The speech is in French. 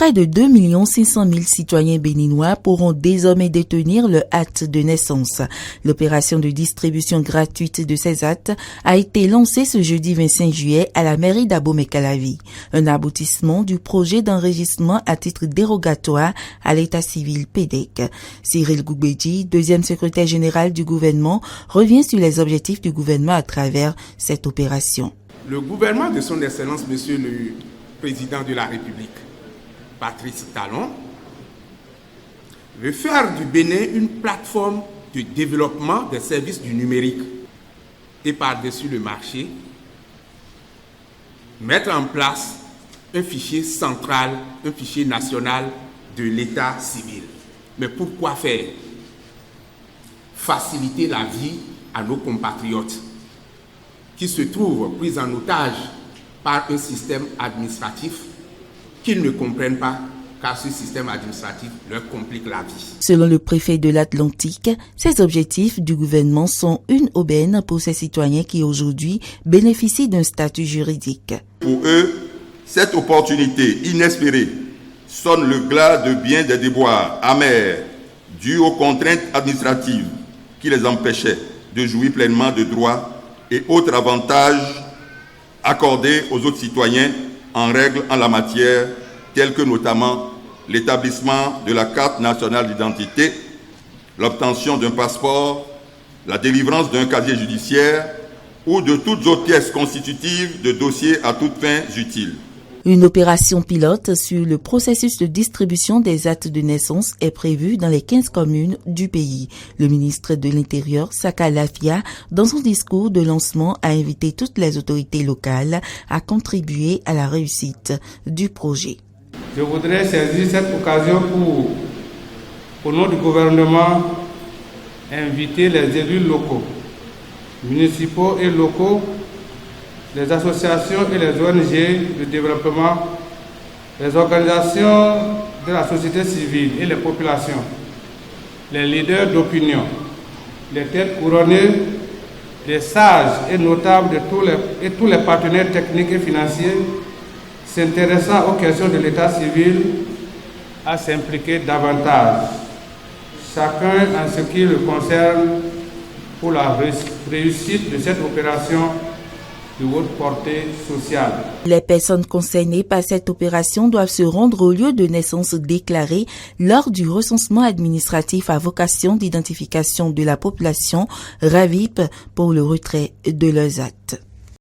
Près de 2 500 000 citoyens béninois pourront désormais détenir le acte de naissance. L'opération de distribution gratuite de ces actes a été lancée ce jeudi 25 juillet à la mairie d'Abomey-Calavi, un aboutissement du projet d'enregistrement à titre dérogatoire à l'état civil PEDEC. Cyril Goubedji, deuxième secrétaire général du gouvernement, revient sur les objectifs du gouvernement à travers cette opération. Le gouvernement de son Excellence, Monsieur le Président de la République, Patrice Talon, veut faire du Bénin une plateforme de développement des services du numérique et par-dessus le marché, mettre en place un fichier central, un fichier national de l'état civil. Mais pourquoi faire? Faciliter la vie à nos compatriotes qui se trouvent pris en otage par un système administratif qu'ils ne comprennent pas, car ce système administratif leur complique la vie. Selon le préfet de l'Atlantique, ces objectifs du gouvernement sont une aubaine pour ces citoyens qui aujourd'hui bénéficient d'un statut juridique. Pour eux, cette opportunité inespérée sonne le glas de bien des déboires amers dus aux contraintes administratives qui les empêchaient de jouir pleinement de droits et autres avantages accordés aux autres citoyens en règle en la matière, tels que notamment l'établissement de la carte nationale d'identité, l'obtention d'un passeport, la délivrance d'un casier judiciaire ou de toutes autres pièces constitutives de dossiers à toutes fins utiles. Une opération pilote sur le processus de distribution des actes de naissance est prévue dans les 15 communes du pays. Le ministre de l'Intérieur, Saka Lafia, dans son discours de lancement, a invité toutes les autorités locales à contribuer à la réussite du projet. Je voudrais saisir cette occasion pour, au nom du gouvernement, inviter les élus locaux, municipaux et locaux, les associations et les ONG de développement, les organisations de la société civile et les populations, les leaders d'opinion, les têtes couronnées, les sages et notables de tous les partenaires techniques et financiers s'intéressant aux questions de l'état civil à s'impliquer davantage, chacun en ce qui le concerne, pour la réussite de cette opération de haute portée sociale. Les personnes concernées par cette opération doivent se rendre au lieu de naissance déclaré lors du recensement administratif à vocation d'identification de la population RAVIP pour le retrait de leurs actes.